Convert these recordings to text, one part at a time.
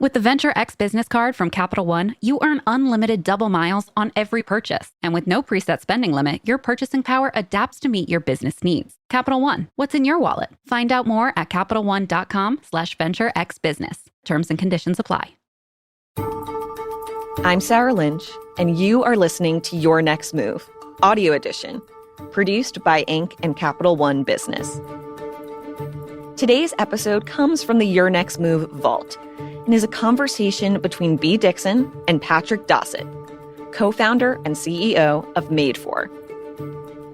With the Venture X business card from Capital One, you earn unlimited double miles on every purchase. And with no preset spending limit, your purchasing power adapts to meet your business needs. Capital One, what's in your wallet? Find out more at CapitalOne.com/VentureXBusiness. Terms and conditions apply. I'm Sarah Lynch, and you are listening to Your Next Move, Audio Edition, produced by Inc. and Capital One Business. Today's episode comes from the Your Next Move vault and is a conversation between Bea Dixon and Patrick Dossett, co-founder and CEO of Madefor.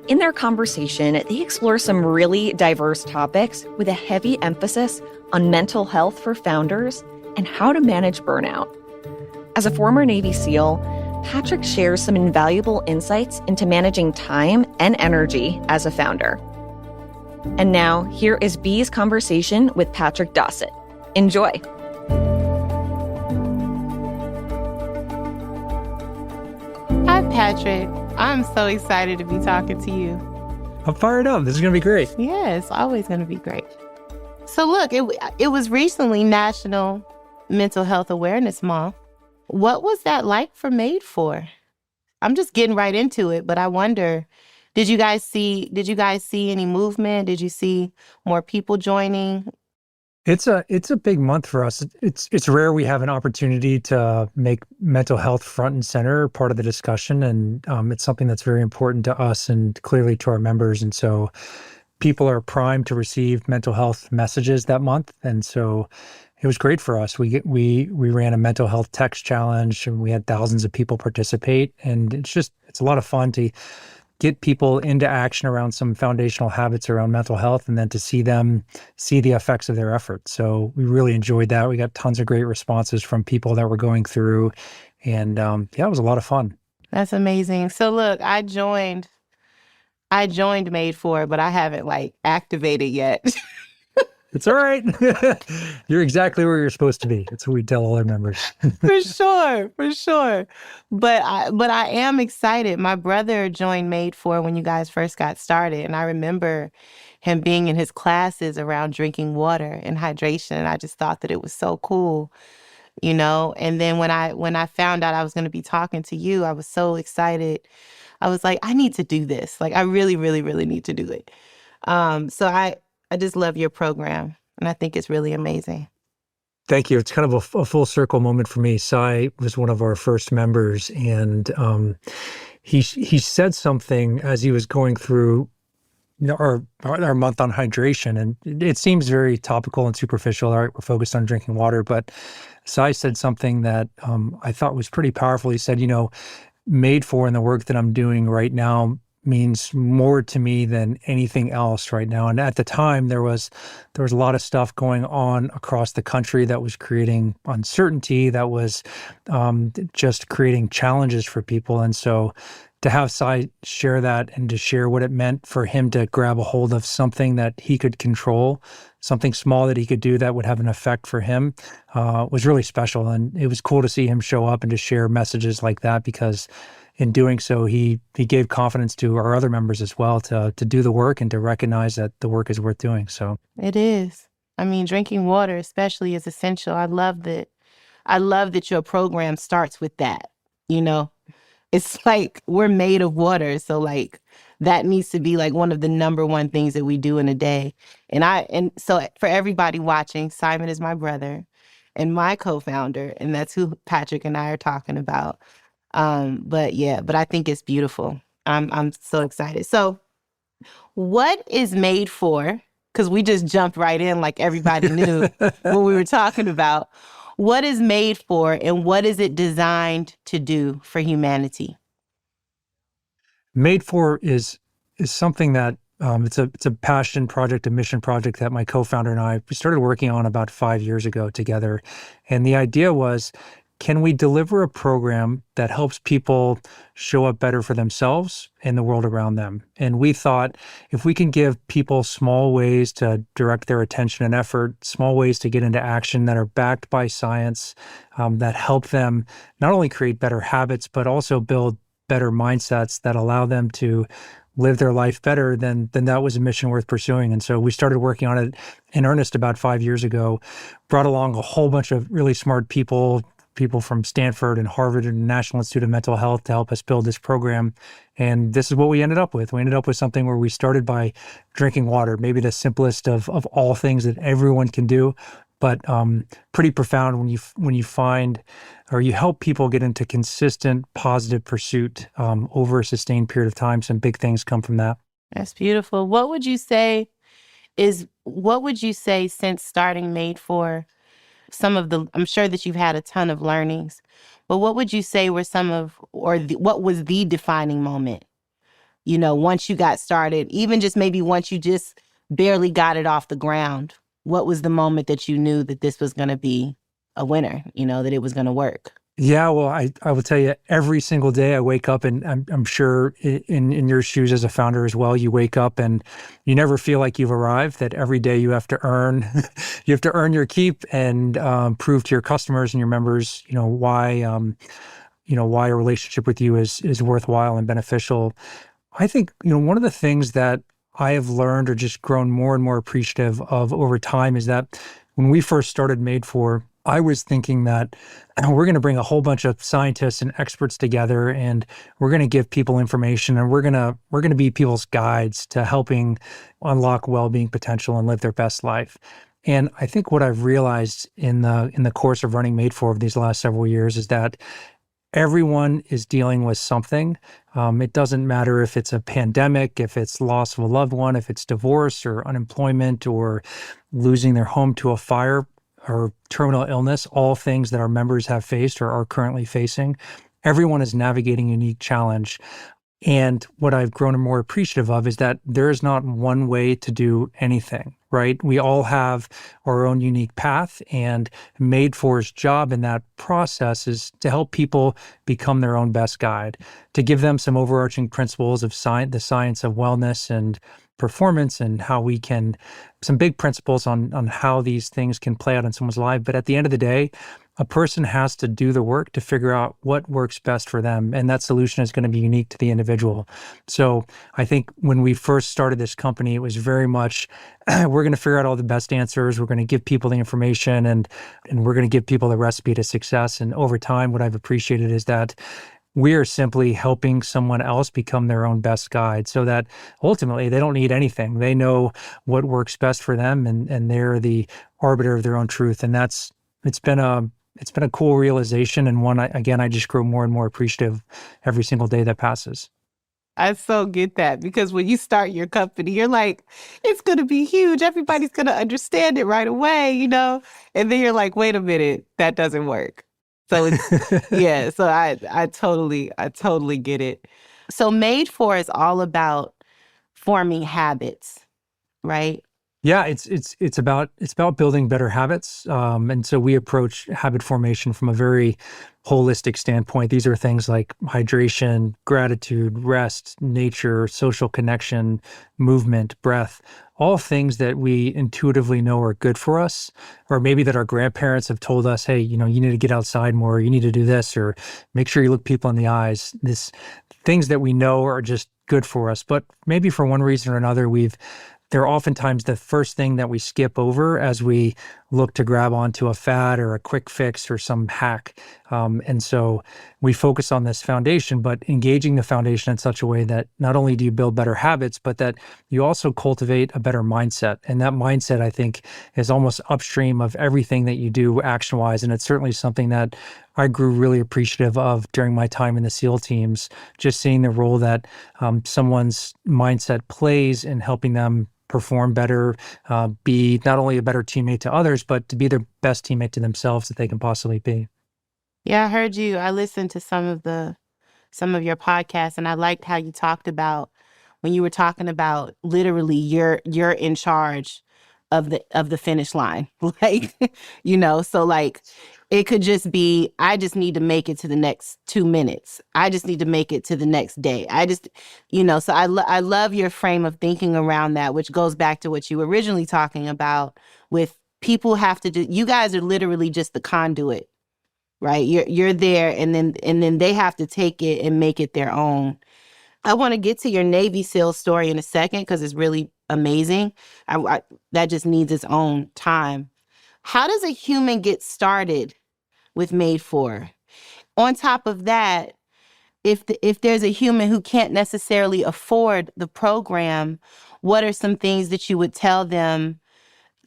In their conversation, they explore some really diverse topics with a heavy emphasis on mental health for founders and how to manage burnout. As a former Navy SEAL, Patrick shares some invaluable insights into managing time and energy as a founder. And now, here is Bea's conversation with Patrick Dossett. Enjoy. Hi, Patrick. I'm so excited to be talking to you. I'm fired up. This is going to be great. Yeah, it's always going to be great. So look, it was recently National Mental Health Awareness Month. What was that like for Madefor? I'm just getting right into it, but I wonder, did you guys see any movement? Did you see more people joining? It's a big month for us. It's rare we have an opportunity to make mental health front and center part of the discussion, and it's something that's very important to us and clearly to our members. And so people are primed to receive mental health messages that month, and so it was great for us. We ran a mental health text challenge, and we had thousands of people participate, and it's a lot of fun to get people into action around some foundational habits around mental health, and then to see them see the effects of their efforts. So we really enjoyed that. We got tons of great responses from people that were going through, and it was a lot of fun. That's amazing. So look, I joined Madefor, but I haven't activated yet. It's all right. You're exactly where you're supposed to be. That's what we tell all our members. For sure. But I am excited. My brother joined Madefor when you guys first got started, and I remember him being in his classes around drinking water and hydration, and I just thought that it was so cool, you know. And then when I found out I was going to be talking to you, I was so excited. I was like, I need to do this. I really, really, really need to do it. So I just love your program, and I think it's really amazing. Thank you. It's kind of a full circle moment for me. Sai was one of our first members, and he said something as he was going through our month on hydration, and it seems very topical and superficial. All right, we're focused on drinking water, but Sai said something that I thought was pretty powerful. He said, Madefor and the work that I'm doing right now means more to me than anything else right now. And at the time, there was a lot of stuff going on across the country that was creating uncertainty, that was just creating challenges for people. And so to have Sai share that and to share what it meant for him to grab a hold of something that he could control, something small that he could do that would have an effect for him, was really special. And it was cool to see him show up and to share messages like that, because in doing so, he gave confidence to our other members as well to do the work and to recognize that the work is worth doing. So it is. I mean, drinking water especially is essential. I love that your program starts with that. It's like we're made of water, so that needs to be one of the number one things that we do in a day. And so for everybody watching, Simon is my brother and my co-founder, and that's who Patrick and I are talking about. But I think it's beautiful. I'm so excited. So what is Madefor? Because we just jumped right in like everybody knew what we were talking about. What is Madefor, and what is it designed to do for humanity? Madefor is something that it's a passion project, a mission project that my co-founder and I started working on about 5 years ago together. And the idea was, can we deliver a program that helps people show up better for themselves and the world around them? And we thought, if we can give people small ways to direct their attention and effort, small ways to get into action that are backed by science, that help them not only create better habits, but also build better mindsets that allow them to live their life better, then that was a mission worth pursuing. And so we started working on it in earnest about 5 years ago, brought along a whole bunch of really smart people from Stanford and Harvard and National Institute of Mental Health to help us build this program. And this is what we ended up with. We ended up with something where we started by drinking water, maybe the simplest of all things that everyone can do, but pretty profound when you find or you help people get into consistent positive pursuit over a sustained period of time. Some big things come from that. That's beautiful. What would you say since starting Madefor, I'm sure that you've had a ton of learnings, but what would you say were what was the defining moment? Once you got started, even just maybe once you just barely got it off the ground, what was the moment that you knew that this was going to be a winner, that it was going to work? Yeah, well, I will tell you, every single day I wake up, and I'm sure in your shoes as a founder as well, you wake up and you never feel like you've arrived, that every day you have to earn your keep and prove to your customers and your members, why a relationship with you is worthwhile and beneficial. I think, one of the things that I have learned or just grown more and more appreciative of over time is that when we first started Madefor, I was thinking that we're going to bring a whole bunch of scientists and experts together, and we're going to give people information, and we're going to be people's guides to helping unlock well-being potential and live their best life. And I think what I've realized in the course of running Madefor over these last several years is that everyone is dealing with something. It doesn't matter if it's a pandemic, if it's loss of a loved one, if it's divorce or unemployment or losing their home to a fire or terminal illness, all things that our members have faced or are currently facing. Everyone is navigating a unique challenge. And what I've grown more appreciative of is that there is not one way to do anything, right? We all have our own unique path, and Madefor's job in that process is to help people become their own best guide, to give them some overarching principles of the science of wellness and performance and some big principles on how these things can play out in someone's life. But at the end of the day, a person has to do the work to figure out what works best for them. And that solution is going to be unique to the individual. So I think when we first started this company, it was very much, we're going to figure out all the best answers. We're going to give people the information and we're going to give people the recipe to success. And over time, what I've appreciated is that we are simply helping someone else become their own best guide so that ultimately they don't need anything. They know what works best for them and they're the arbiter of their own truth. And it's been a cool realization, and one, I just grow more and more appreciative every single day that passes. I so get that, because when you start your company, you're like, it's going to be huge. Everybody's going to understand it right away, and then you're like, wait a minute, that doesn't work. So it's, yeah, so I totally get it. So Madefor is all about forming habits, right? Yeah, it's about building better habits, and so we approach habit formation from a very holistic standpoint. These are things like hydration, gratitude, rest, nature, social connection, movement, breath, all things that we intuitively know are good for us, or maybe that our grandparents have told us, hey, you need to get outside more, you need to do this, or make sure you look people in the eyes. Things that we know are just good for us, but maybe for one reason or another, they're oftentimes the first thing that we skip over as we look to grab onto a fad or a quick fix or some hack. And so we focus on this foundation, but engaging the foundation in such a way that not only do you build better habits, but that you also cultivate a better mindset. And that mindset, I think, is almost upstream of everything that you do action-wise. And it's certainly something that I grew really appreciative of during my time in the SEAL teams, just seeing the role that someone's mindset plays in helping them perform better, be not only a better teammate to others, but to be their best teammate to themselves that they can possibly be. Yeah, I heard you. I listened to some of your podcasts, and I liked how you talked about when you were talking about literally you're in charge of the finish line. So like it could just be, I just need to make it to the next 2 minutes. I just need to make it to the next day. So I love your frame of thinking around that, which goes back to what you were originally talking about with people have to do, you guys are literally just the conduit, right? You're there, and then they have to take it and make it their own. I want to get to your Navy SEAL story in a second because it's really amazing. That just needs its own time. How does a human get started with Madefor? On top of that, if there's a human who can't necessarily afford the program, what are some things that you would tell them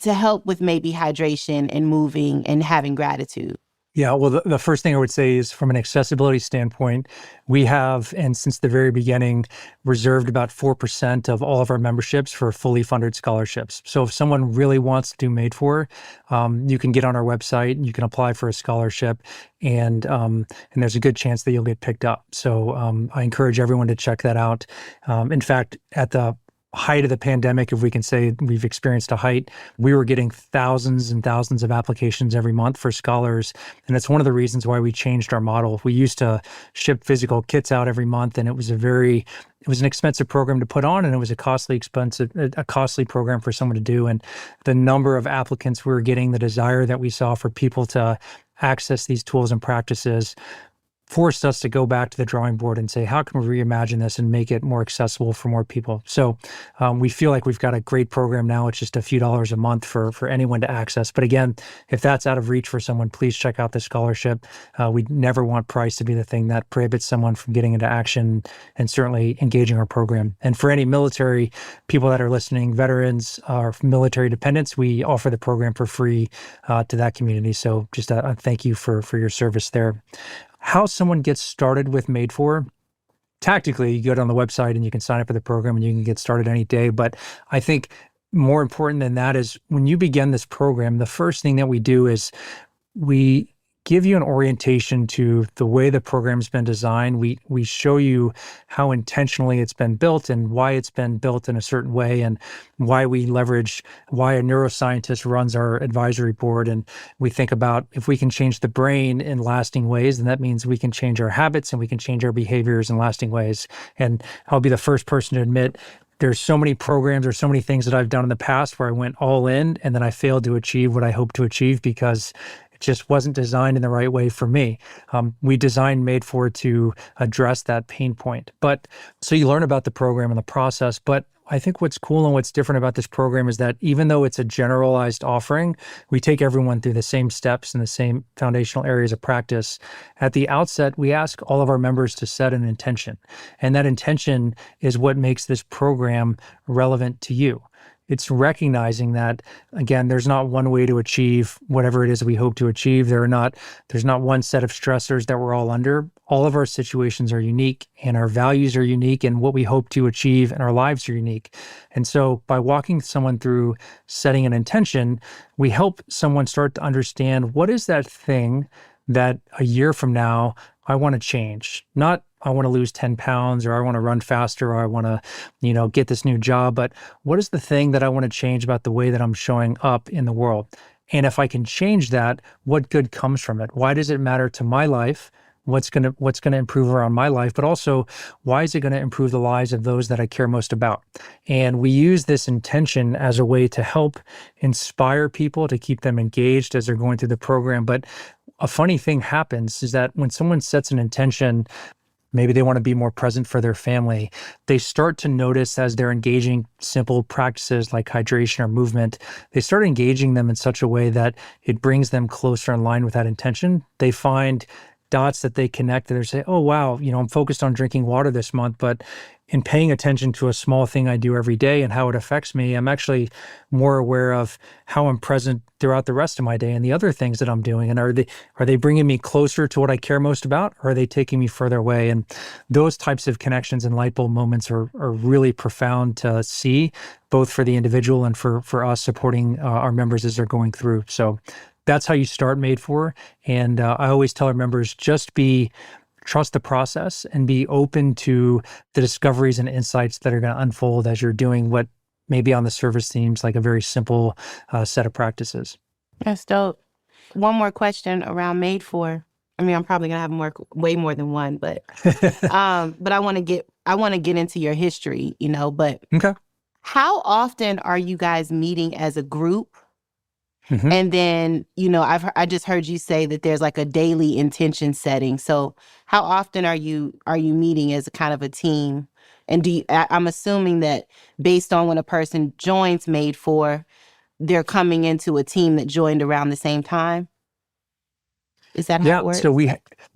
to help with maybe hydration and moving and having gratitude? Yeah, well, the first thing I would say is from an accessibility standpoint, we have, and since the very beginning, reserved about 4% of all of our memberships for fully funded scholarships. So if someone really wants to do Madefor, you can get on our website and you can apply for a scholarship, and there's a good chance that you'll get picked up. So I encourage everyone to check that out. In fact, at the height of the pandemic, if we can say we've experienced a height, we were getting thousands and thousands of applications every month for scholars. And it's one of the reasons why we changed our model. We used to ship physical kits out every month, and it was an expensive program to put on, and it was a costly program for someone to do. And the number of applicants we were getting, the desire that we saw for people to access these tools and practices forced us to go back to the drawing board and say, how can we reimagine this and make it more accessible for more people? So we feel like we've got a great program now. It's just a few dollars a month for anyone to access. But again, if that's out of reach for someone, please check out the scholarship. We never want price to be the thing that prohibits someone from getting into action and certainly engaging our program. And for any military people that are listening, veterans or military dependents, we offer the program for free to that community. So just a thank you for your service there. How someone gets started with Madefor, tactically, you go on the website and you can sign up for the program and you can get started any day. But I think more important than that is when you begin this program, the first thing that we do is we give you an orientation to the way the program's been designed. We show you how intentionally it's been built and why it's been built in a certain way, and why a neuroscientist runs our advisory board. And we think about if we can change the brain in lasting ways, then that means we can change our habits and we can change our behaviors in lasting ways. And I'll be the first person to admit there's so many programs or so many things that I've done in the past where I went all in and then I failed to achieve what I hoped to achieve because just wasn't designed in the right way for me. We designed Madefor to address that pain point. But so you learn about the program and the process. But I think what's cool and what's different about this program is that even though it's a generalized offering, we take everyone through the same steps and the same foundational areas of practice. At the outset, we ask all of our members to set an intention. And that intention is what makes this program relevant to you. It's recognizing that, again, there's not one way to achieve whatever it is we hope to achieve. There's not one set of stressors that we're all under. All of our situations are unique, and our values are unique, and what we hope to achieve in our lives are unique. And so by walking someone through setting an intention, we help someone start to understand what is that thing that a year from now I want to change. Not I want to lose 10 pounds or I want to run faster or I want to, get this new job. But what is the thing that I want to change about the way that I'm showing up in the world? And if I can change that, what good comes from it? Why does it matter to my life? What's going to improve around my life? But also, why is it going to improve the lives of those that I care most about? And we use this intention as a way to help inspire people, to keep them engaged as they're going through the program. But a funny thing happens is that when someone sets an intention, maybe they want to be more present for their family, they start to notice as they're engaging simple practices like hydration or movement, they start engaging them in such a way that it brings them closer in line with that intention. They find dots that they connect and they say, oh, wow, I'm focused on drinking water this month, but in paying attention to a small thing I do every day and how it affects me, I'm actually more aware of how I'm present throughout the rest of my day and the other things that I'm doing. And are they bringing me closer to what I care most about, or are they taking me further away? And those types of connections and light bulb moments are really profound to see, both for the individual and for us supporting our members as they're going through. So that's how you start Madefor. And I always tell our members, trust the process and be open to the discoveries and insights that are going to unfold as you're doing what maybe on the surface seems like a very simple set of practices. That's dope. One more question around Madefor. I mean, I'm probably going to have way more than one, but I want to get into your history, but okay. How often are you guys meeting as a group? Mm-hmm. And then, I just heard you say that there's like a daily intention setting. So how often are you meeting as a kind of a team And I'm assuming that based on when a person joins Madefor, they're coming into a team that joined around the same time. Is that how it works? So we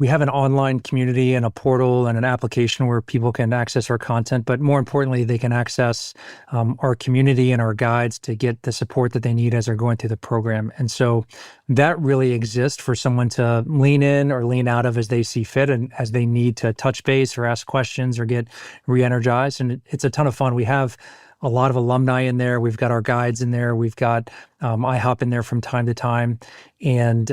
have an online community and a portal and an application where people can access our content, but more importantly, they can access our community and our guides to get the support that they need as they're going through the program. And so that really exists for someone to lean in or lean out of as they see fit and as they need to touch base or ask questions or get re-energized. And it's a ton of fun. We have a lot of alumni in there. We've got our guides in there. We've got IHOP in there from time to time. And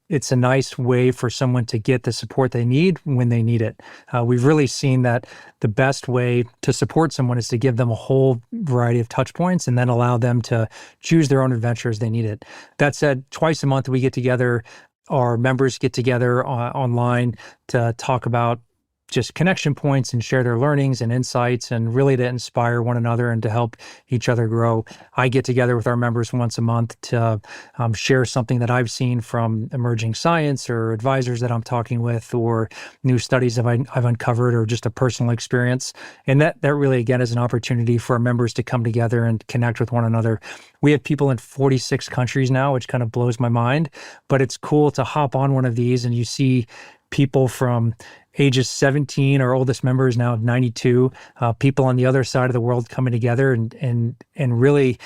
it's a nice way for someone to get the support they need when they need it. We've really seen that the best way to support someone is to give them a whole variety of touch points and then allow them to choose their own adventure as they need it. That said, twice a month we get together, our members get together online to talk about just connection points and share their learnings and insights and really to inspire one another and to help each other grow. I get together with our members once a month to share something that I've seen from emerging science or advisors that I'm talking with or new studies that I've uncovered or just a personal experience. And that really, again, is an opportunity for our members to come together and connect with one another. We have people in 46 countries now, which kind of blows my mind, but it's cool to hop on one of these and you see people from ages 17, our oldest member is now 92, people on the other side of the world coming together and really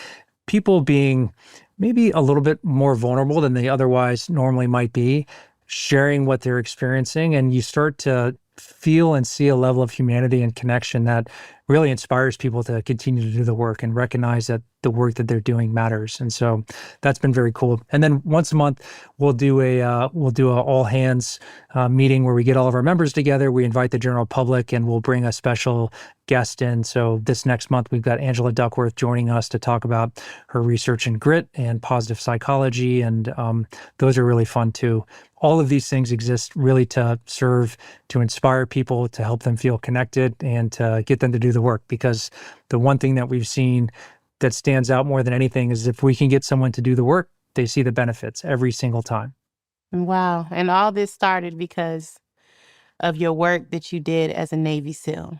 people being maybe a little bit more vulnerable than they otherwise normally might be, sharing what they're experiencing. And you start to feel and see a level of humanity and connection that really inspires people to continue to do the work and recognize that the work that they're doing matters. And so that's been very cool. And then once a month, we'll do a all hands meeting where we get all of our members together. We invite the general public and we'll bring a special guest in. So this next month, we've got Angela Duckworth joining us to talk about her research in grit and positive psychology. And those are really fun too. All of these things exist really to serve, to inspire people, to help them feel connected and to get them to do the work. Because the one thing that we've seen that stands out more than anything is if we can get someone to do the work, they see the benefits every single time. Wow. And all this started because of your work that you did as a Navy SEAL.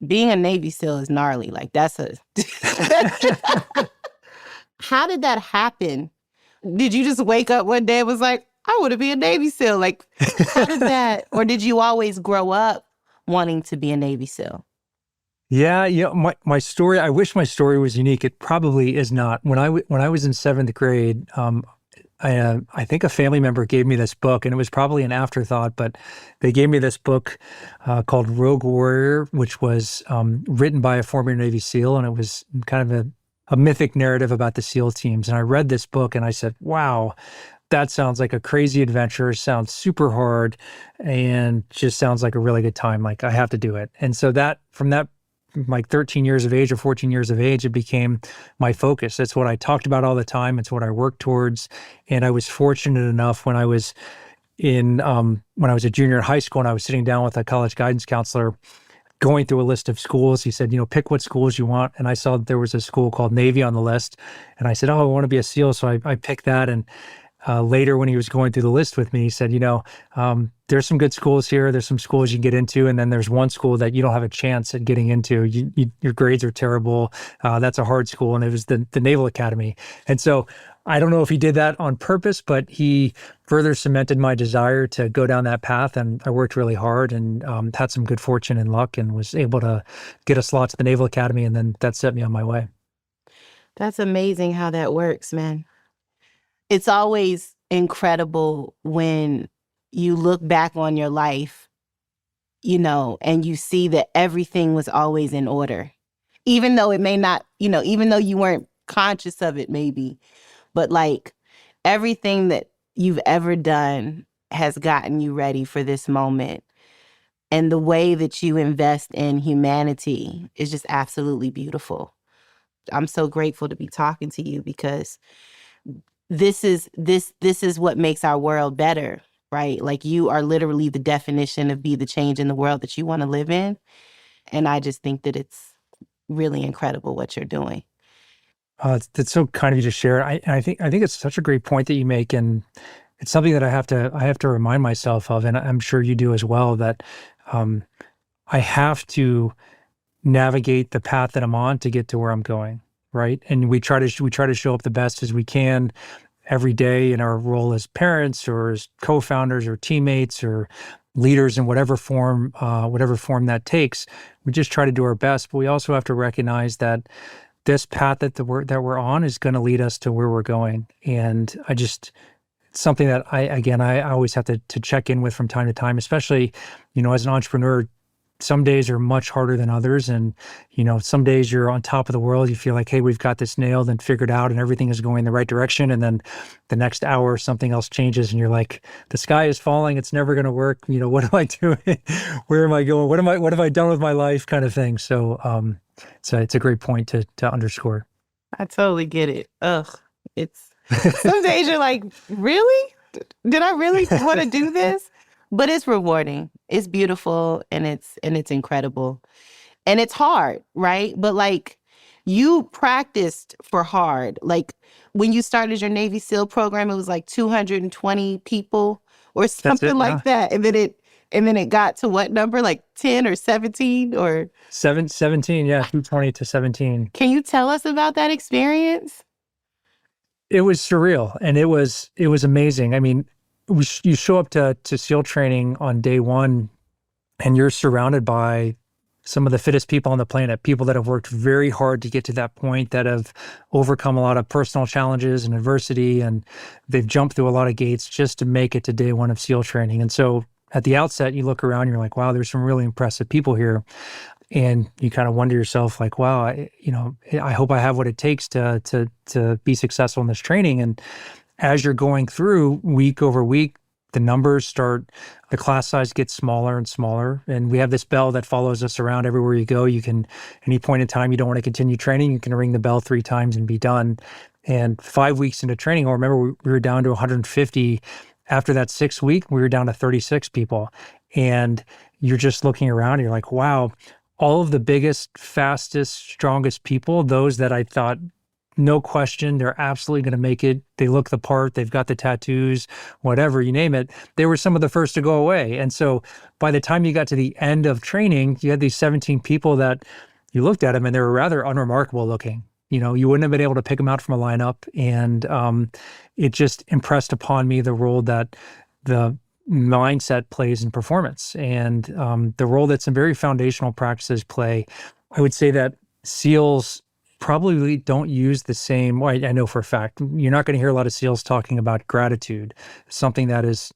Being a Navy SEAL is gnarly. Like that's How did that happen? Did you just wake up one day and was like, I want to be a Navy SEAL? Like, how did that, or did you always grow up wanting to be a Navy SEAL? Yeah, my story, I wish my story was unique. It probably is not. When I was in seventh grade, I think a family member gave me this book, and it was probably an afterthought, but they gave me this book called Rogue Warrior, which was written by a former Navy SEAL, and it was kind of a mythic narrative about the SEAL teams. And I read this book, and I said, wow, that sounds like a crazy adventure, sounds super hard, and just sounds like a really good time. Like, I have to do it. And so from that, like 13 years of age or 14 years of age, it became my focus. That's what I talked about all the time. It's what I worked towards. And I was fortunate enough when I was a junior in high school and I was sitting down with a college guidance counselor going through a list of schools. He said, pick what schools you want. And I saw that there was a school called Navy on the list. And I said, I want to be a SEAL. So I picked that. And later when he was going through the list with me, he said, there's some good schools here. There's some schools you can get into. And then there's one school that you don't have a chance at getting into. Your grades are terrible. That's a hard school. And it was the Naval Academy. And so I don't know if he did that on purpose, but he further cemented my desire to go down that path. And I worked really hard and had some good fortune and luck and was able to get a slot to the Naval Academy. And then that set me on my way. That's amazing how that works, man. It's always incredible when you look back on your life, and you see that everything was always in order, even though it may not, even though you weren't conscious of it maybe, but like everything that you've ever done has gotten you ready for this moment. And the way that you invest in humanity is just absolutely beautiful. I'm so grateful to be talking to you because this is what makes our world better, right? Like you are literally the definition of be the change in the world that you want to live in. And I just think that it's really incredible what you're doing. It's so kind of you to share. I think it's such a great point that you make, and it's something that I have to remind myself of, and I'm sure you do as well. That I have to navigate the path that I'm on to get to where I'm going, right? And we try to show up the best as we can every day in our role as parents or as co-founders or teammates or leaders in whatever form that takes. We just try to do our best, but we also have to recognize that this path that we're on is going to lead us to where we're going. And it's something that I always have to check in with from time to time, especially, as an entrepreneur. Some days are much harder than others. And, some days you're on top of the world. You feel like, hey, we've got this nailed and figured out and everything is going in the right direction. And then the next hour, something else changes and you're like, the sky is falling. It's never going to work. What am I doing? Where am I going? What have I done with my life kind of thing? So, it's a great point to underscore. I totally get it. It's some days you're like, really? Did I really want to do this? But it's rewarding. It's beautiful and it's incredible. And it's hard, right? But like you practiced for hard. Like when you started your Navy SEAL program, it was like 220 people or something like that. And then it got to what number? Like 10 or 17 or 17, yeah, 220 to 17. Can you tell us about that experience? It was surreal and it was amazing. I mean, you show up to SEAL training on day one and you're surrounded by some of the fittest people on the planet, people that have worked very hard to get to that point, that have overcome a lot of personal challenges and adversity, and they've jumped through a lot of gates just to make it to day one of SEAL training. And so at the outset, you look around, you're like, wow, there's some really impressive people here. And you kind of wonder yourself like, wow, I hope I have what it takes to be successful in this training. And as you're going through week over week, the class size gets smaller and smaller. And we have this bell that follows us around everywhere you go. You can, any point in time you don't want to continue training, you can ring the bell 3 times and be done. And 5 weeks into training, I remember we were down to 150. After that 6th week, we were down to 36 people. And you're just looking around and you're like, wow, all of the biggest, fastest, strongest people, those that I thought, no question, they're absolutely going to make it. They look the part, they've got the tattoos, whatever, you name it. They were some of the first to go away. And so by the time you got to the end of training, you had these 17 people that you looked at them and they were rather unremarkable looking. You wouldn't have been able to pick them out from a lineup. And it just impressed upon me the role that the mindset plays in performance and the role that some very foundational practices play. I would say that SEALs probably don't use the same, well, I know for a fact, you're not going to hear a lot of SEALs talking about gratitude, something that is,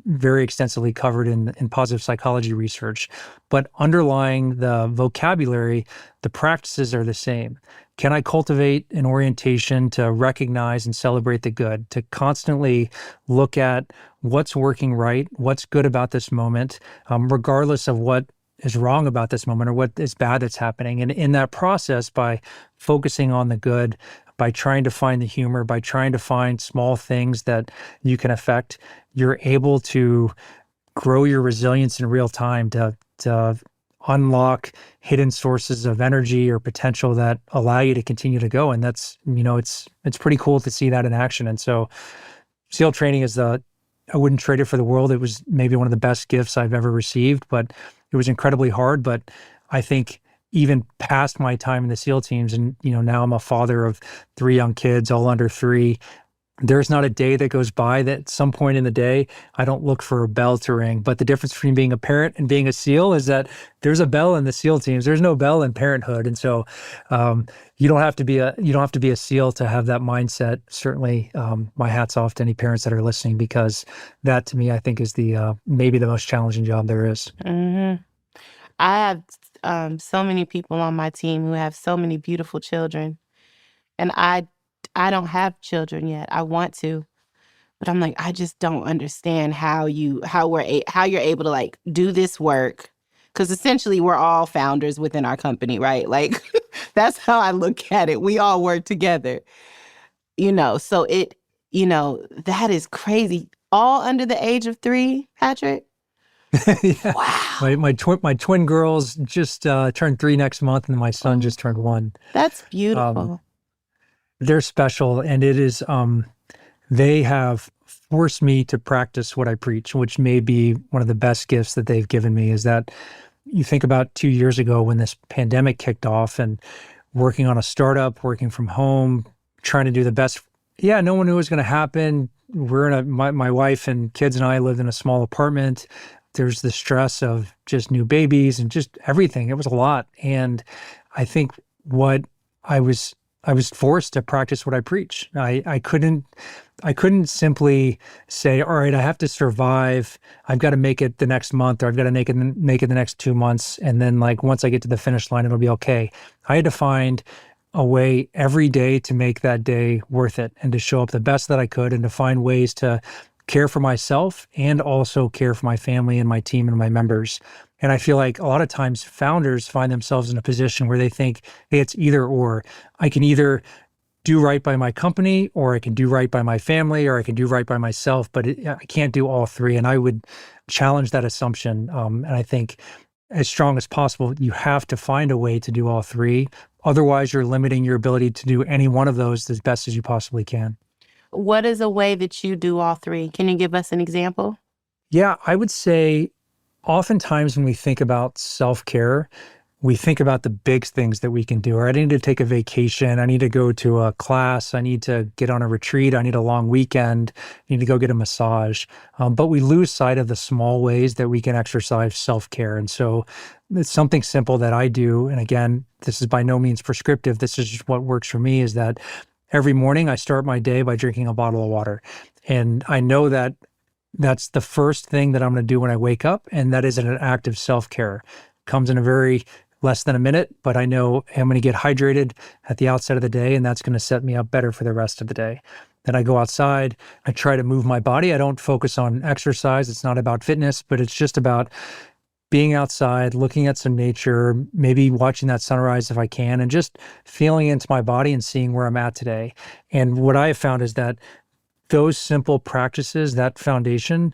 very extensively covered in positive psychology research. But underlying the vocabulary, the practices are the same. Can I cultivate an orientation to recognize and celebrate the good, to constantly look at what's working right, what's good about this moment, regardless of what is wrong about this moment or what is bad that's happening. And in that process, by focusing on the good, by trying to find the humor, by trying to find small things that you can affect, you're able to grow your resilience in real time to unlock hidden sources of energy or potential that allow you to continue to go. And that's, it's pretty cool to see that in action. And so SEAL training I wouldn't trade it for the world. It was maybe one of the best gifts I've ever received, but it was incredibly hard. But I think even past my time in the SEAL teams, and now I'm a father of 3 young kids, all under 3. There's not a day that goes by that at some point in the day, I don't look for a bell to ring. But the difference between being a parent and being a SEAL is that there's a bell in the SEAL teams. There's no bell in parenthood. And so you don't have to be a SEAL to have that mindset. Certainly, my hat's off to any parents that are listening, because that to me, I think is the maybe the most challenging job there is. Mm-hmm. I have so many people on my team who have so many beautiful children. And I don't have children yet. I want to, but I'm like, I just don't understand how you're able to like do this work. Because essentially we're all founders within our company, right? Like that's how I look at it. We all work together, so that is crazy. All under the age of 3, Patrick? Yeah. Wow. My twin girls just turned 3 next month, and my son just turned 1. That's beautiful. They're special, and it is, they have forced me to practice what I preach, which may be one of the best gifts that they've given me, is that you think about 2 years ago when this pandemic kicked off and working on a startup, working from home, trying to do the best. Yeah, no one knew it was going to happen. My wife and kids and I lived in a small apartment. There's the stress of just new babies and just everything. It was a lot. And I think what I was forced to practice what I preach. I couldn't simply say, all right, I have to survive. I've got to make it the next month, or I've got to make it the next 2 months. And then like, once I get to the finish line, it'll be okay. I had to find a way every day to make that day worth it and to show up the best that I could and to find ways to care for myself and also care for my family and my team and my members. And I feel like a lot of times founders find themselves in a position where they think, hey, it's either or. I can either do right by my company, or I can do right by my family, or I can do right by myself, but I can't do all three. And I would challenge that assumption. And I think as strong as possible, you have to find a way to do all three. Otherwise, you're limiting your ability to do any one of those as best as you possibly can. What is a way that you do all three? Can you give us an example? Yeah, I would say oftentimes when we think about self-care, we think about the big things that we can do. Or I need to take a vacation. I need to go to a class. I need to get on a retreat. I need a long weekend. I need to go get a massage. But we lose sight of the small ways that we can exercise self-care. And so it's something simple that I do. And again, this is by no means prescriptive. This is just what works for me, is that every morning I start my day by drinking a bottle of water. And I know that that's the first thing that I'm going to do when I wake up. And that is an act of self-care. Comes in a very less than a minute, but I know I'm going to get hydrated at the outset of the day, and that's going to set me up better for the rest of the day. Then I go outside, I try to move my body. I don't focus on exercise. It's not about fitness, but it's just about being outside, looking at some nature, maybe watching that sunrise if I can, and just feeling into my body and seeing where I'm at today. And what I have found is that those simple practices, that foundation,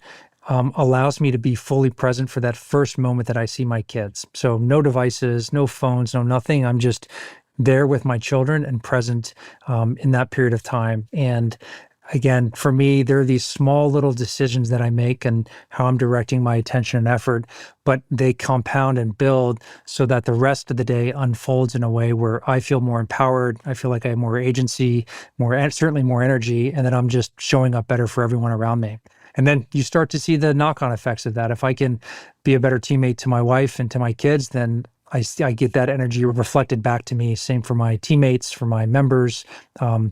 allows me to be fully present for that first moment that I see my kids. So no devices, no phones, no nothing. I'm just there with my children and present in that period of time. And again, for me, there are these small little decisions that I make and how I'm directing my attention and effort, but they compound and build so that the rest of the day unfolds in a way where I feel more empowered. I feel like I have more agency, certainly more energy, and that I'm just showing up better for everyone around me. And then you start to see the knock-on effects of that. If I can be a better teammate to my wife and to my kids, then I get that energy reflected back to me. Same for my teammates, for my members.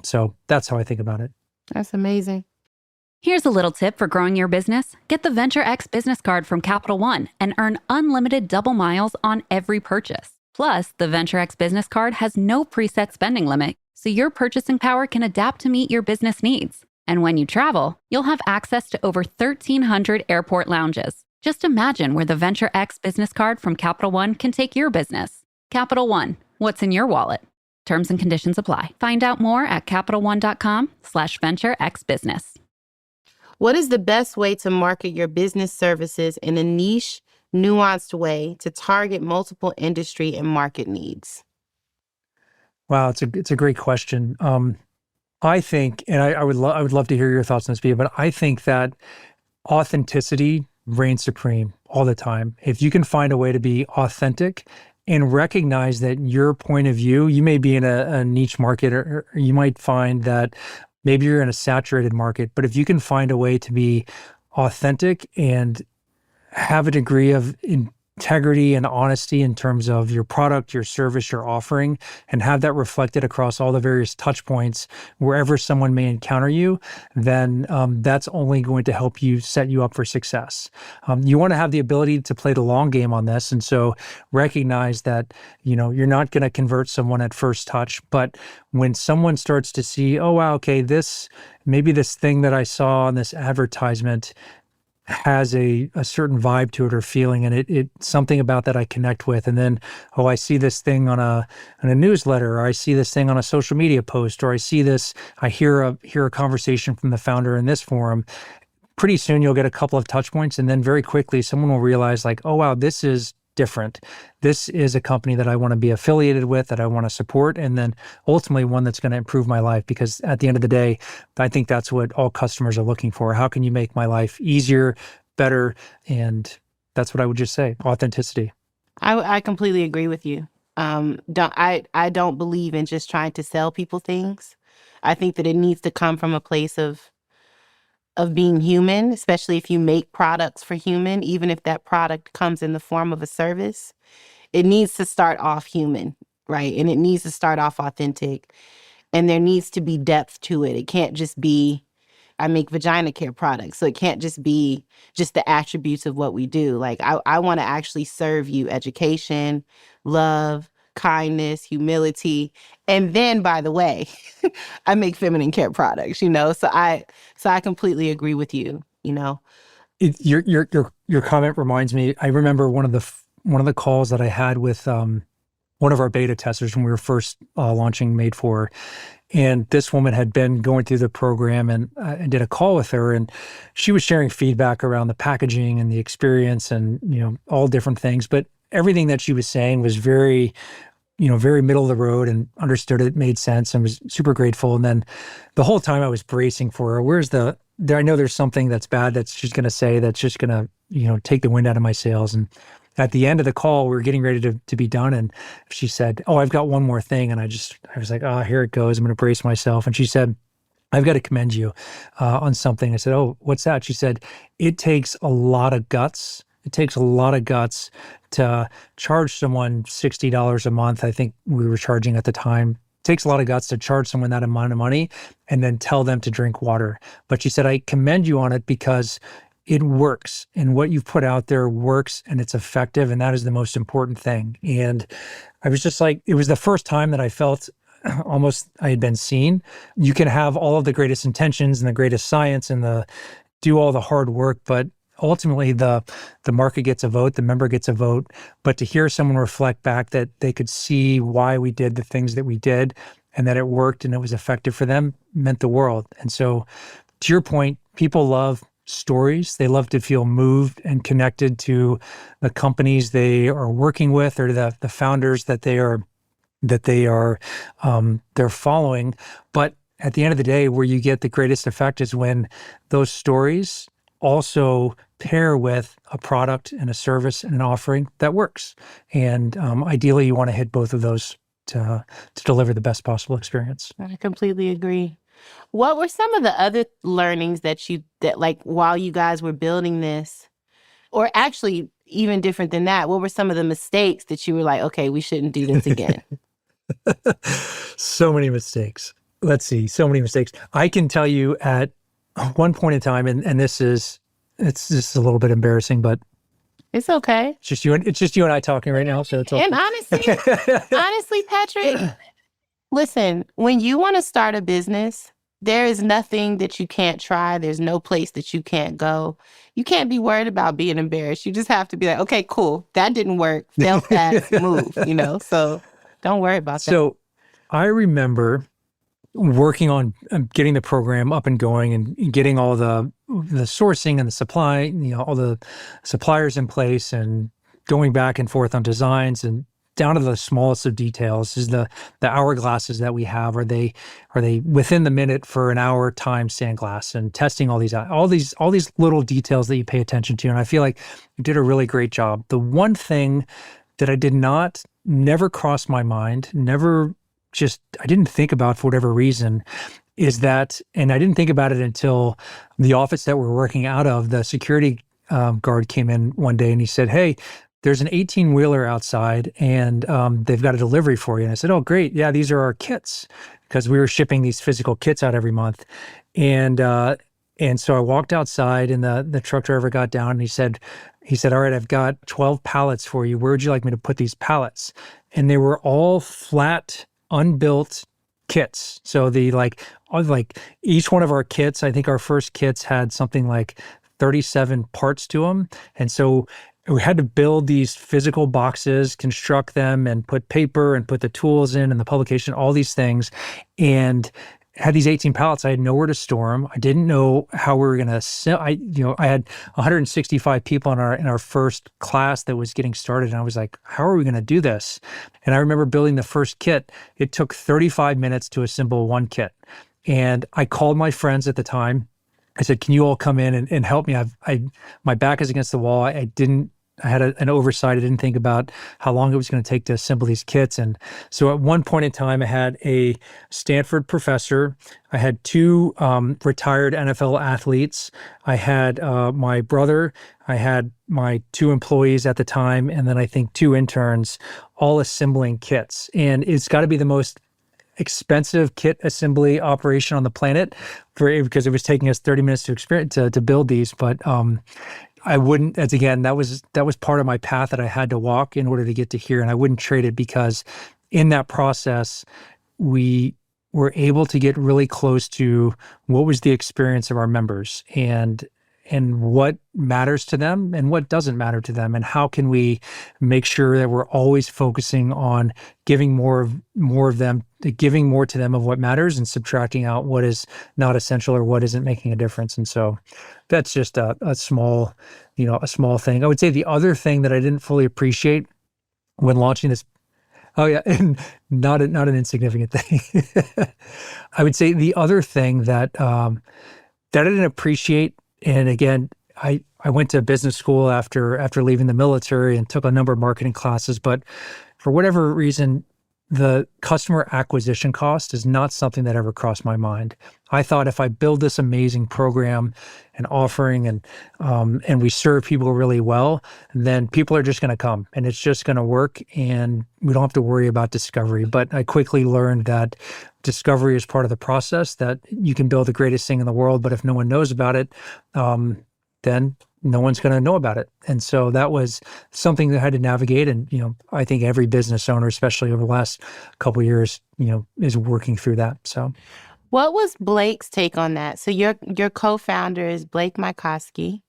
So that's how I think about it. That's amazing. Here's a little tip for growing your business. Get the Venture X business card from Capital One and earn unlimited double miles on every purchase. Plus, the Venture X business card has no preset spending limit, so your purchasing power can adapt to meet your business needs. And when you travel, you'll have access to over 1,300 airport lounges. Just imagine where the Venture X business card from Capital One can take your business. Capital One, what's in your wallet? Terms and conditions apply. Find out more at CapitalOne.com/VentureXBusiness. What is the best way to market your business services in a niche, nuanced way to target multiple industry and market needs? Wow, it's a great question. I think, and I would love to hear your thoughts on this, Bea, but I think that authenticity reigns supreme all the time. If you can find a way to be authentic and recognize that your point of view, you may be in a niche market, or you might find that maybe you're in a saturated market, but if you can find a way to be authentic and have a degree of integrity and honesty in terms of your product, your service, your offering, and have that reflected across all the various touch points wherever someone may encounter you, then that's only going to help you set you up for success. You want to have the ability to play the long game on this. And so recognize that, you're not going to convert someone at first touch, but when someone starts to see, oh, wow, okay, maybe this thing that I saw on this advertisement has a certain vibe to it or feeling, and it's something about that I connect with. And then, I see this thing on a newsletter, or I see this thing on a social media post, or I hear a conversation from the founder in this forum. Pretty soon you'll get a couple of touch points, and then very quickly someone will realize like, oh, wow, this is different. This is a company that I want to be affiliated with, that I want to support, and then ultimately one that's going to improve my life. Because at the end of the day, I think that's what all customers are looking for. How can you make my life easier, better? And that's what I would just say, authenticity. I completely agree with you. I don't believe in just trying to sell people things. I think that it needs to come from a place of being human, especially if you make products for human, even if that product comes in the form of a service. It needs to start off human, right? And it needs to start off authentic. And there needs to be depth to it. It can't just be, I make vagina care products. So it can't just be just the attributes of what we do. Like I want to actually serve you education, love, kindness, humility. And then, by the way, I make feminine care products, So I completely agree with you, Your comment reminds me. I remember one of the calls that I had with one of our beta testers when we were first launching Madefor. And this woman had been going through the program, and I did a call with her, and she was sharing feedback around the packaging and the experience and, all different things. But everything that she was saying was very, very middle of the road, and understood it, made sense, and was super grateful. And then the whole time I was bracing for her. I know there's something that's bad that she's going to say that's just going to, take the wind out of my sails. And at the end of the call, we were getting ready to be done. And she said, "Oh, I've got one more thing." And I was like, "Oh, here it goes. I'm going to brace myself." And she said, "I've got to commend you on something." I said, "Oh, what's that?" She said, "It takes a lot of guts. It takes a lot of guts to charge someone $60 a month." I think we were charging at the time. It takes a lot of guts to charge someone that amount of money and then tell them to drink water. But she said, "I commend you on it because it works, and what you've put out there works, and it's effective, and that is the most important thing." And I was just like, it was the first time that I felt almost I had been seen. You can have all of the greatest intentions and the greatest science and do all the hard work, but ultimately the market gets a vote, the member gets a vote. But to hear someone reflect back that they could see why we did the things that we did and that it worked and it was effective for them meant the world. And so, to your point, people love stories. They love to feel moved and connected to the companies they are working with, or the founders that they're following. But at the end of the day, where you get the greatest effect is when those stories also pair with a product and a service and an offering that works. And ideally, you want to hit both of those to deliver the best possible experience. I completely agree. What were some of the other learnings that like while you guys were building this, or actually even different than that, what were some of the mistakes that you were like, okay, we shouldn't do this again? So many mistakes. Let's see, so many mistakes. I can tell you at one point in time, and it's just a little bit embarrassing, but it's okay. It's just you and I talking right now, so it's okay. And honestly, Patrick, listen, when you want to start a business, there is nothing that you can't try. There's no place that you can't go. You can't be worried about being embarrassed. You just have to be like, okay, cool. That didn't work. Fail fast, move, So don't worry about that. So I remember working on getting the program up and going and getting all the sourcing and the supply, all the suppliers in place, and going back and forth on designs and down to the smallest of details. Is the hourglasses that we have, are they within the minute for an hour time stand glass, and testing all these little details that you pay attention to. And I feel like you did a really great job. The one thing that I never crossed my mind, I didn't think about for whatever reason, is that, and I didn't think about it until the office that we're working out of, the security guard came in one day and he said, "Hey, there's an 18-wheeler outside and they've got a delivery for you." And I said, "Oh, great. Yeah, these are our kits," because we were shipping these physical kits out every month. And so I walked outside, and the truck driver got down and he said, "All right, I've got 12 pallets for you. Where would you like me to put these pallets?" And they were all flat, unbuilt kits. So each one of our kits, I think our first kits had something like 37 parts to them. And so we had to build these physical boxes, construct them, and put paper and put the tools in and the publication, all these things. And had these 18 pallets. I had nowhere to store them. I didn't know how we were going to sell. I had 165 people in our first class that was getting started. And I was like, how are we going to do this? And I remember building the first kit. It took 35 minutes to assemble one kit. And I called my friends at the time. I said, "Can you all come in and help me? My back is against the wall. I didn't an oversight. I didn't think about how long it was going to take to assemble these kits. And so at one point in time, I had a Stanford professor. I had two retired NFL athletes. I had my brother. I had my two employees at the time, and then I think two interns, all assembling kits. And it's got to be the most expensive kit assembly operation on the planet because it was taking us 30 minutes to build these. But I wouldn't, as again, that was part of my path that I had to walk in order to get to here. And I wouldn't trade it because in that process, we were able to get really close to what was the experience of our members and what matters to them and what doesn't matter to them, and how can we make sure that we're always focusing on giving more of them, giving more to them of what matters and subtracting out what is not essential or what isn't making a difference. And so that's just a small thing. I would say the other thing that I didn't fully appreciate when launching this, and not an insignificant thing. I would say the other thing that I didn't appreciate. And again, I went to business school after leaving the military and took a number of marketing classes, but for whatever reason, the customer acquisition cost is not something that ever crossed my mind. I thought if I build this amazing program and offering and we serve people really well, then people are just going to come and it's just going to work and we don't have to worry about discovery. But I quickly learned that discovery is part of the process, that you can build the greatest thing in the world, but if no one knows about it, then no one's going to know about it. And so that was something that I had to navigate. And, I think every business owner, especially over the last couple of years, is working through that. So what was Blake's take on that? So your co-founder is Blake Mycoskie,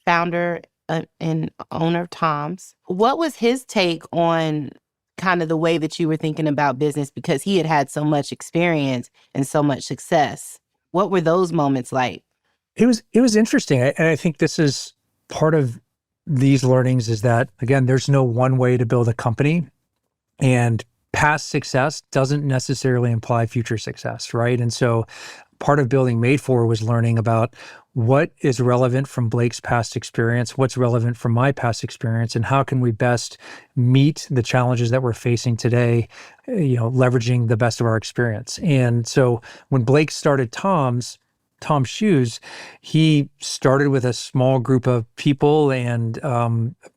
founder and owner of Tom's. What was his take on kind of the way that you were thinking about business? Because he had so much experience and so much success. What were those moments like? It was interesting. And I think this is part of these learnings is that, again, there's no one way to build a company, and past success doesn't necessarily imply future success, right? And so part of building Madefor was learning about what is relevant from Blake's past experience, what's relevant from my past experience, and how can we best meet the challenges that we're facing today, leveraging the best of our experience. And so when Blake started Tom's Shoes, he started with a small group of people and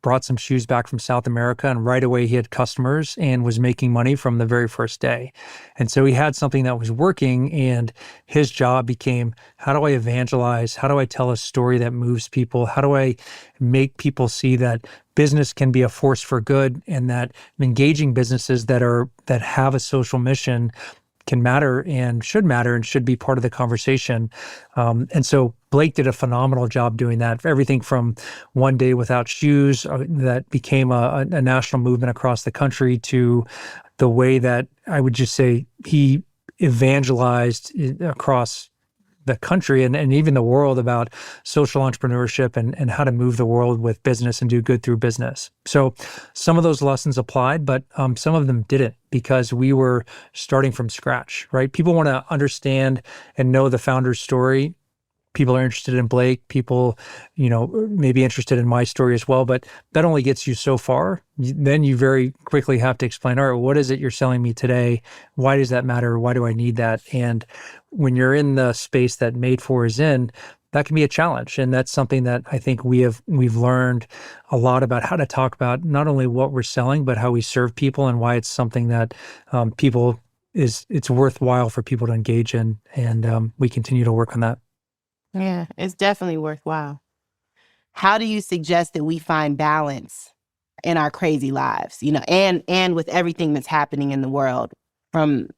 brought some shoes back from South America. And right away he had customers and was making money from the very first day. And so he had something that was working, and his job became, how do I evangelize? How do I tell a story that moves people? How do I make people see that business can be a force for good, and that engaging businesses that have a social mission can matter and should be part of the conversation. And so Blake did a phenomenal job doing that. Everything from One Day Without Shoes that became a national movement across the country, to the way that I would just say he evangelized across the country and even the world about social entrepreneurship and how to move the world with business and do good through business. So some of those lessons applied, but some of them didn't, because we were starting from scratch, right? People want to understand and know the founder's story. People are interested in Blake. People, may be interested in my story as well, but that only gets you so far. Then you very quickly have to explain, all right, what is it you're selling me today? Why does that matter? Why do I need that? And when you're in the space that Madefor is in, that can be a challenge. And that's something that I think we've learned a lot about, how to talk about not only what we're selling, but how we serve people and why it's something that it's worthwhile for people to engage in. And we continue to work on that. Yeah, it's definitely worthwhile. How do you suggest that we find balance in our crazy lives, and with everything that's happening in the world, from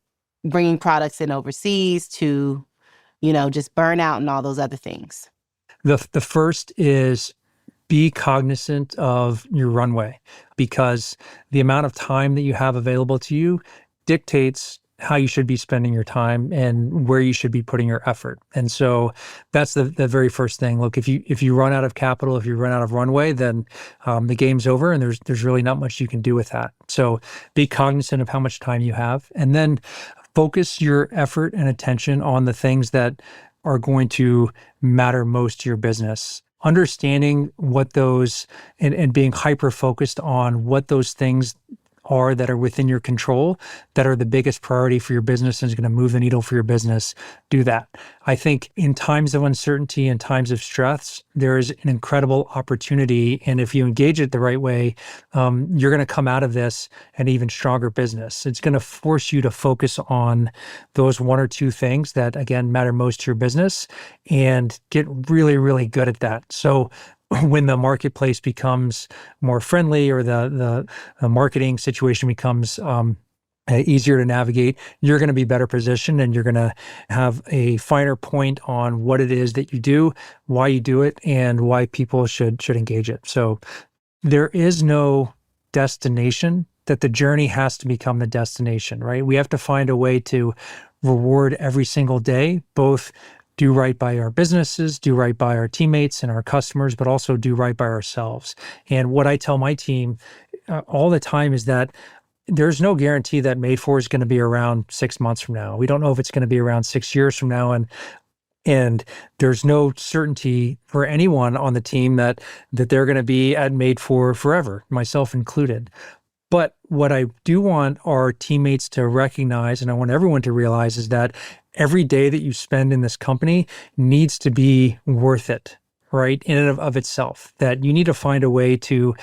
bringing products in overseas to, just burnout and all those other things? The first is be cognizant of your runway, because the amount of time that you have available to you dictates how you should be spending your time and where you should be putting your effort. And so that's the very first thing. Look, if you run out of capital, if you run out of runway, then the game's over, and there's really not much you can do with that. So be cognizant of how much time you have, and then focus your effort and attention on the things that are going to matter most to your business. understanding what those and being hyper focused on what those things are that are within your control, that are the biggest priority for your business and is going to move the needle for your business, do that. I think in times of uncertainty and times of stress, there is an incredible opportunity. And if you engage it the right way, you're going to come out of this an even stronger business. It's going to force you to focus on those one or two things that, again, matter most to your business and get really, really good at that. So when the marketplace becomes more friendly or the marketing situation becomes easier to navigate, you're going to be better positioned and you're going to have a finer point on what it is that you do, why you do it, and why people should engage it. So there is no destination, that the journey has to become the destination, right? We have to find a way to reward every single day, both do right by our businesses, do right by our teammates and our customers, but also do right by ourselves. And what I tell my team all the time is that there's no guarantee that Madefor is going to be around 6 months from now. We don't know if it's going to be around 6 years from now. And there's no certainty for anyone on the team that they're going to be at Madefor forever, myself included. But what I do want our teammates to recognize, and I want everyone to realize, is that every day that you spend in this company needs to be worth it, right? In and of itself, that you need to find a way to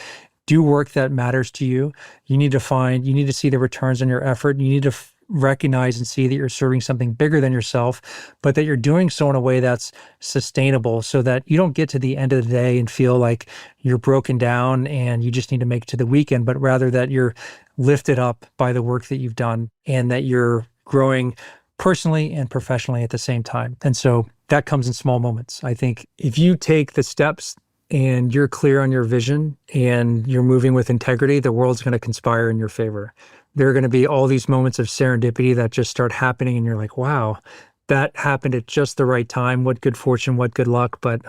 do work that matters to you. You need to see the returns on your effort. You need to recognize and see that you're serving something bigger than yourself, but that you're doing so in a way that's sustainable so that you don't get to the end of the day and feel like you're broken down and you just need to make it to the weekend, but rather that you're lifted up by the work that you've done and that you're growing personally and professionally at the same time. And so that comes in small moments. I think if you take the steps and you're clear on your vision and you're moving with integrity, the world's going to conspire in your favor. There are going to be all these moments of serendipity that just start happening and you're like, wow, that happened at just the right time. What good fortune, what good luck. But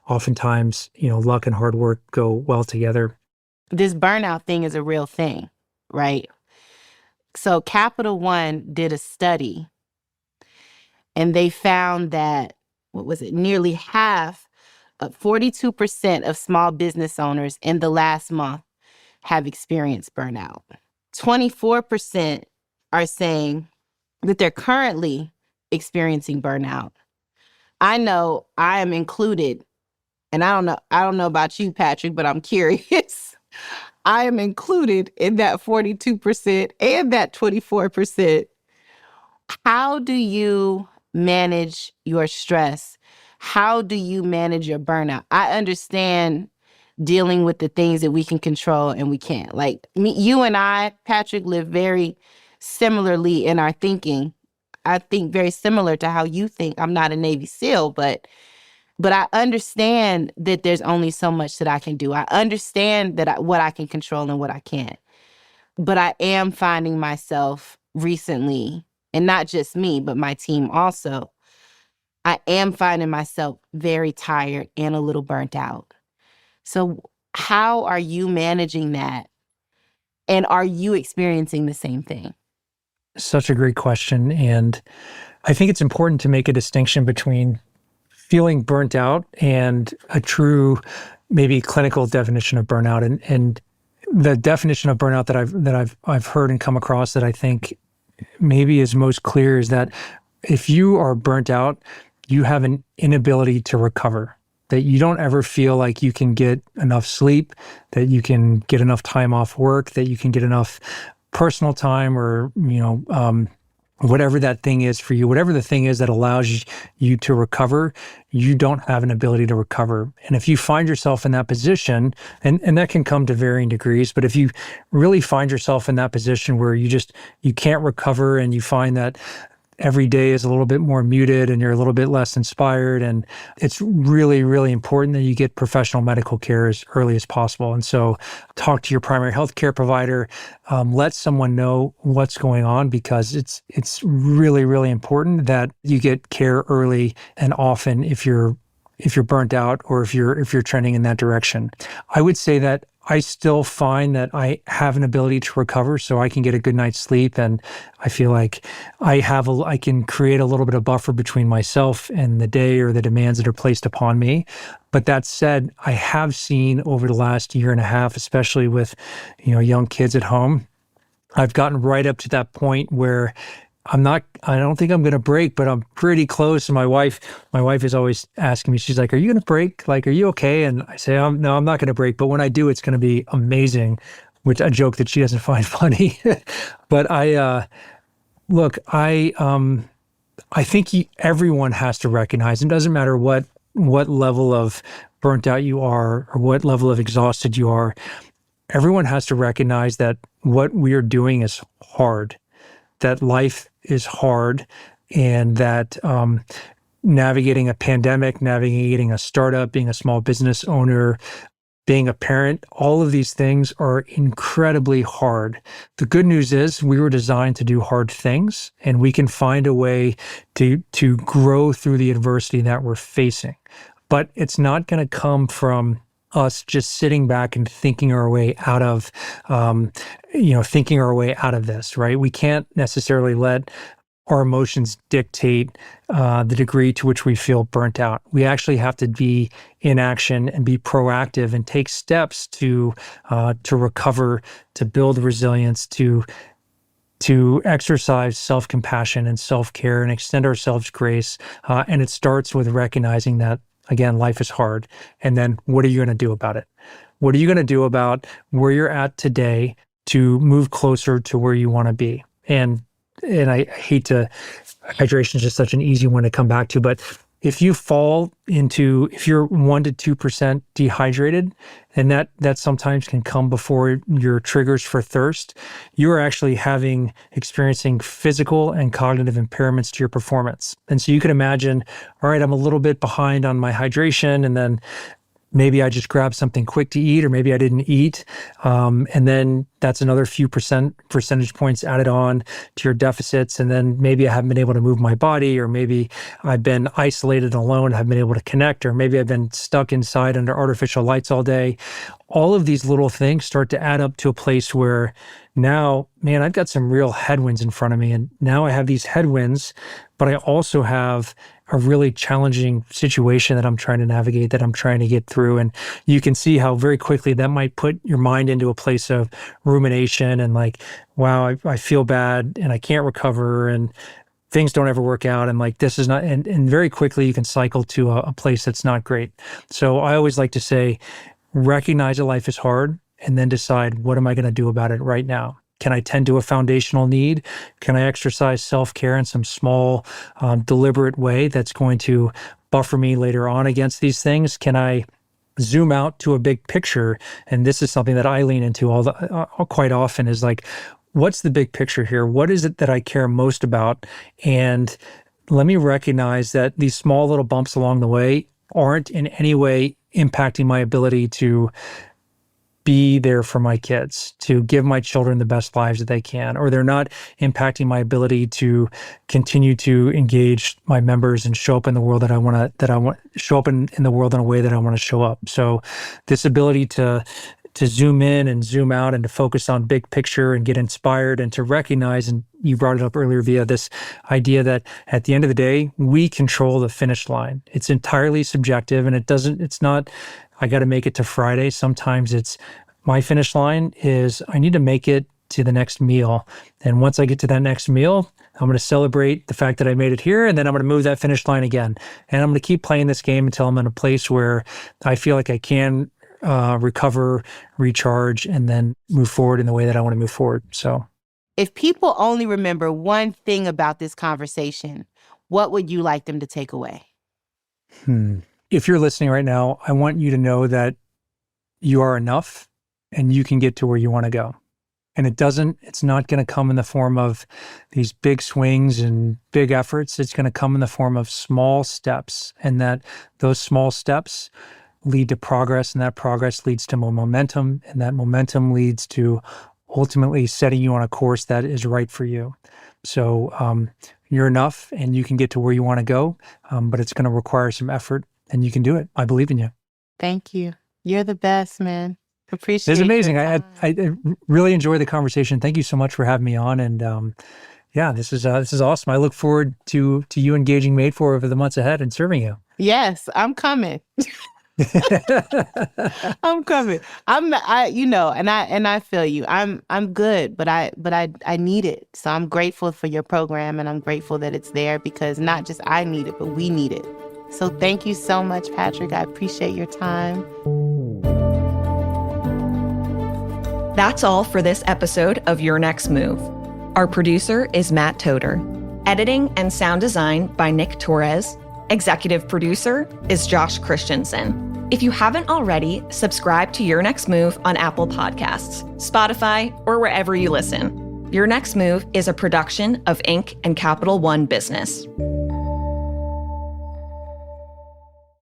oftentimes, luck and hard work go well together. This burnout thing is a real thing, right? So Capital One did a study and they found that, nearly half, 42% of small business owners in the last month have experienced burnout. 24% are saying that they're currently experiencing burnout. I know I am included, and I don't know about you, Patrick, but I'm curious. I am included in that 42% and that 24%. How do you manage your stress? How do you manage your burnout? I understand dealing with the things that we can control and we can't. Like you and I, Patrick, live very similarly in our thinking. I think very similar to how you think. I'm not a Navy SEAL, but I understand that there's only so much that I can do. I understand that what I can control and what I can't. But I am finding myself recently, and not just me, but my team also, I am finding myself very tired and a little burnt out. So how are you managing that? And are you experiencing the same thing? Such a great question. And I think it's important to make a distinction between feeling burnt out and a true, maybe clinical definition of burnout. And the definition of burnout that I've heard and come across that I think maybe is most clear is that if you are burnt out, you have an inability to recover, that you don't ever feel like you can get enough sleep, that you can get enough time off work, that you can get enough personal time or, whatever that thing is for you, whatever the thing is that allows you to recover, you don't have an ability to recover. And if you find yourself in that position, and that can come to varying degrees, but if you really find yourself in that position where you can't recover and you find that every day is a little bit more muted and you're a little bit less inspired, and it's really, really important that you get professional medical care as early as possible. And so talk to your primary health care provider, let someone know what's going on, because it's really, really important that you get care early and often if you're burnt out or if you're trending in that direction. I would say that I still find that I have an ability to recover so I can get a good night's sleep. And I feel like I can create a little bit of buffer between myself and the day or the demands that are placed upon me. But that said, I have seen over the last year and a half, especially with, young kids at home, I've gotten right up to that point where I don't think I'm going to break, but I'm pretty close. And my wife is always asking me, she's like, are you going to break? Like, are you okay? And I say, no, I'm not going to break. But when I do, it's going to be amazing, which a joke that she doesn't find funny. But I think everyone has to recognize, it doesn't matter what level of burnt out you are or what level of exhausted you are, everyone has to recognize that what we are doing is hard, that life is hard, and that navigating a pandemic, navigating a startup, being a small business owner, being a parent, all of these things are incredibly hard. The good news is we were designed to do hard things, and we can find a way to grow through the adversity that we're facing. But it's not going to come from us just sitting back and thinking our way out of this, right? We can't necessarily let our emotions dictate the degree to which we feel burnt out. We actually have to be in action and be proactive and take steps to recover, to build resilience, to exercise self-compassion and self-care and extend ourselves grace. And it starts with recognizing that, again, life is hard. And then what are you going to do about it? What are you going to do about where you're at today to move closer to where you want to be? And I hate to, hydration is just such an easy one to come back to, but if you're 1% to 2% dehydrated, and that sometimes can come before your triggers for thirst, you're actually experiencing physical and cognitive impairments to your performance. And so you can imagine, all right, I'm a little bit behind on my hydration, and then maybe I just grabbed something quick to eat, or maybe I didn't eat. And then that's another few percentage points added on to your deficits. And then maybe I haven't been able to move my body, or maybe I've been isolated alone, haven't been able to connect, or maybe I've been stuck inside under artificial lights all day. All of these little things start to add up to a place where now, man, I've got some real headwinds in front of me. And now I have these headwinds, but I also have a really challenging situation that I'm trying to navigate, that I'm trying to get through. And you can see how very quickly that might put your mind into a place of rumination and like, wow, I feel bad and I can't recover and things don't ever work out. And like, this is not, and very quickly you can cycle to a place that's not great. So I always like to say, recognize that life is hard and then decide, what am I going to do about it right now? Can I tend to a foundational need? Can I exercise self-care in some small, deliberate way that's going to buffer me later on against these things? Can I zoom out to a big picture? And this is something that I lean into quite often, is like, what's the big picture here? What is it that I care most about? And let me recognize that these small little bumps along the way aren't in any way impacting my ability to be there for my kids, to give my children the best lives that they can, or they're not impacting my ability to continue to engage my members and show up in the world that I want show up in the world in a way that I want to show up. So this ability to zoom in and zoom out and to focus on big picture and get inspired and to recognize, and you brought it up earlier via this idea that at the end of the day, we control the finish line. It's entirely subjective, and it's not, I got to make it to Friday. Sometimes it's, my finish line is, I need to make it to the next meal. And once I get to that next meal, I'm going to celebrate the fact that I made it here, and then I'm going to move that finish line again. And I'm going to keep playing this game until I'm in a place where I feel like I can recover, recharge, and then move forward in the way that I want to move forward. So if people only remember one thing about this conversation, what would you like them to take away? If you're listening right now, I want you to know that you are enough and you can get to where you want to go. And it's not going to come in the form of these big swings and big efforts. It's going to come in the form of small steps, and that those small steps lead to progress, and that progress leads to more momentum, and that momentum leads to ultimately setting you on a course that is right for you. So you're enough and you can get to where you want to go, but it's going to require some effort, and you can do it. I believe in you. Thank you. You're the best, man. Appreciate It's amazing. your I really enjoyed the conversation. Thank you so much for having me on. And yeah, this is awesome. I look forward to you engaging Madefor over the months ahead and serving you. Yes, I'm coming. I'm coming. And I feel you. I'm good, but I need it. So I'm grateful for your program, and I'm grateful that it's there, because not just I need it, but we need it. So thank you so much, Patrick. I appreciate your time. That's all for this episode of Your Next Move. Our producer is Matt Toder. Editing and sound design by Nick Torres. Executive producer is Josh Christensen. If you haven't already, subscribe to Your Next Move on Apple Podcasts, Spotify, or wherever you listen. Your Next Move is a production of Inc. and Capital One Business.